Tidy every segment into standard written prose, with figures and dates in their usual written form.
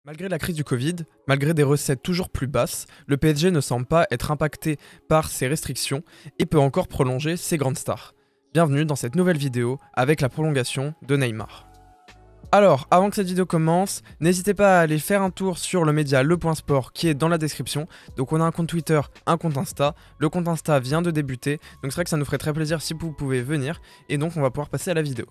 Malgré la crise du Covid, malgré des recettes toujours plus basses, le PSG ne semble pas être impacté par ces restrictions et peut encore prolonger ses grandes stars. Bienvenue dans cette nouvelle vidéo avec la prolongation de Neymar. Alors, avant que cette vidéo commence, n'hésitez pas à aller faire un tour sur le média Le Point Sport qui est dans la description. Donc on a un compte Twitter, un compte Insta. Le compte Insta vient de débuter, donc c'est vrai que ça nous ferait très plaisir si vous pouvez venir. Et donc on va pouvoir passer à la vidéo.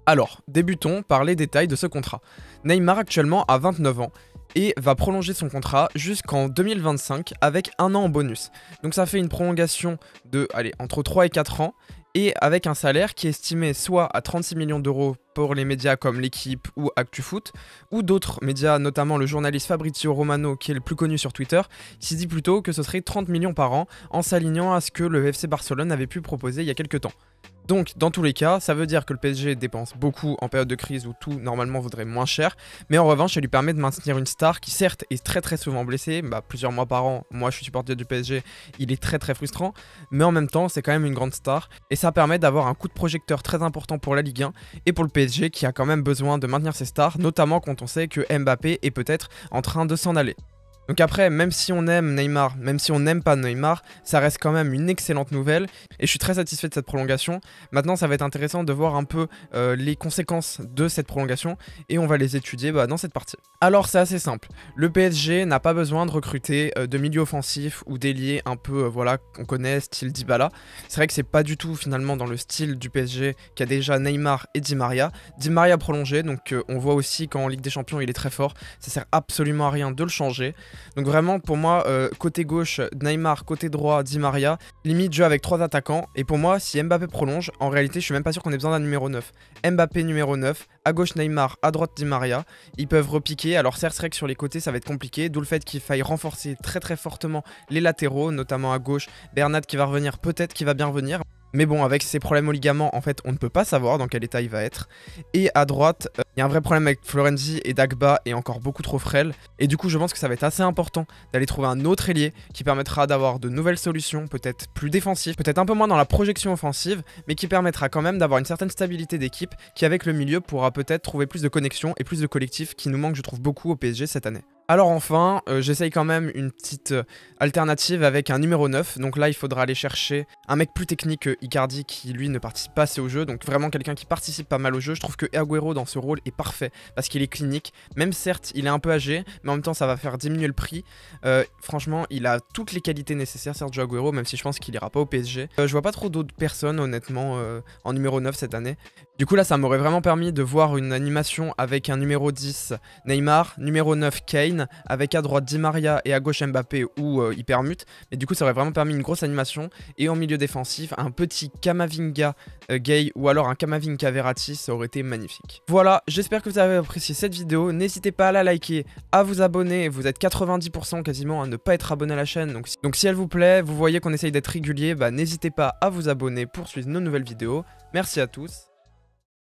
Alors, débutons par les détails de ce contrat. Neymar actuellement a 29 ans et va prolonger son contrat jusqu'en 2025 avec un an en bonus. Donc ça fait une prolongation de, entre 3 et 4 ans et avec un salaire qui est estimé soit à 36 millions d'euros pour les médias comme l'équipe ou ActuFoot, ou d'autres médias, notamment le journaliste Fabrizio Romano qui est le plus connu sur Twitter, qui dit plutôt que ce serait 30 millions par an en s'alignant à ce que le FC Barcelone avait pu proposer il y a quelques temps. Donc, dans tous les cas, ça veut dire que le PSG dépense beaucoup en période de crise où tout, normalement, vaudrait moins cher. Mais en revanche, ça lui permet de maintenir une star qui, certes, est très souvent blessée. Plusieurs mois par an, moi je suis supporter du PSG, il est très frustrant. Mais en même temps, c'est quand même une grande star. Et ça permet d'avoir un coup de projecteur très important pour la Ligue 1 et pour le PSG qui a quand même besoin de maintenir ses stars, notamment quand on sait que Mbappé est peut-être en train de s'en aller. Donc après, même si on aime Neymar, même si on n'aime pas Neymar, ça reste quand même une excellente nouvelle et je suis très satisfait de cette prolongation. Maintenant, ça va être intéressant de voir un peu les conséquences de cette prolongation et on va les étudier dans cette partie. Alors c'est assez simple, le PSG n'a pas besoin de recruter de milieu offensif ou d'ailier un peu, qu'on connaît, style Dybala. C'est vrai que c'est pas du tout finalement dans le style du PSG qui a déjà Neymar et Di Maria. Di Maria prolongé, donc on voit aussi qu'en Ligue des Champions il est très fort, ça sert absolument à rien de le changer. Donc vraiment pour moi, côté gauche Neymar, côté droit Di Maria, limite jeu avec 3 attaquants. Et pour moi si Mbappé prolonge, en réalité je suis même pas sûr qu'on ait besoin d'un numéro 9. Mbappé numéro 9, à gauche Neymar, à droite Di Maria, ils peuvent repiquer. Alors certes c'est vrai que sur les côtés ça va être compliqué, d'où le fait qu'il faille renforcer très fortement les latéraux, notamment à gauche, Bernat qui va revenir, peut-être qu'il va bien revenir. Mais bon, avec ses problèmes aux ligaments, en fait, on ne peut pas savoir dans quel état il va être. Et à droite, il y a un vrai problème avec Florenzi et Dagba est encore beaucoup trop frêle. Et du coup, je pense que ça va être assez important d'aller trouver un autre ailier qui permettra d'avoir de nouvelles solutions, peut-être plus défensives, peut-être un peu moins dans la projection offensive, mais qui permettra quand même d'avoir une certaine stabilité d'équipe qui, avec le milieu, pourra peut-être trouver plus de connexion et plus de collectif qui nous manque, je trouve, beaucoup au PSG cette année. Alors enfin, j'essaye quand même une petite alternative avec un numéro 9. Donc là, il faudra aller chercher un mec plus technique que Icardi qui, lui, ne participe pas assez au jeu. Donc vraiment quelqu'un qui participe pas mal au jeu. Je trouve que Agüero dans ce rôle est parfait parce qu'il est clinique. Même certes, il est un peu âgé, mais en même temps, ça va faire diminuer le prix. Franchement, il a toutes les qualités nécessaires, Sergio Agüero, même si je pense qu'il ira pas au PSG. Je vois pas trop d'autres personnes, honnêtement, en numéro 9 cette année. Du coup, là, ça m'aurait vraiment permis de voir une animation avec un numéro 10 Neymar, numéro 9 Kane, avec à droite Di Maria et à gauche Mbappé où il permute. Mais du coup, ça aurait vraiment permis une grosse animation. Et en milieu défensif, un petit Camavinga Gay ou alors un Camavinga Verratti, ça aurait été magnifique. Voilà, j'espère que vous avez apprécié cette vidéo. N'hésitez pas à la liker, à vous abonner. Vous êtes 90% quasiment à ne pas être abonné à la chaîne. Donc si elle vous plaît, vous voyez qu'on essaye d'être régulier, n'hésitez pas à vous abonner pour suivre nos nouvelles vidéos. Merci à tous.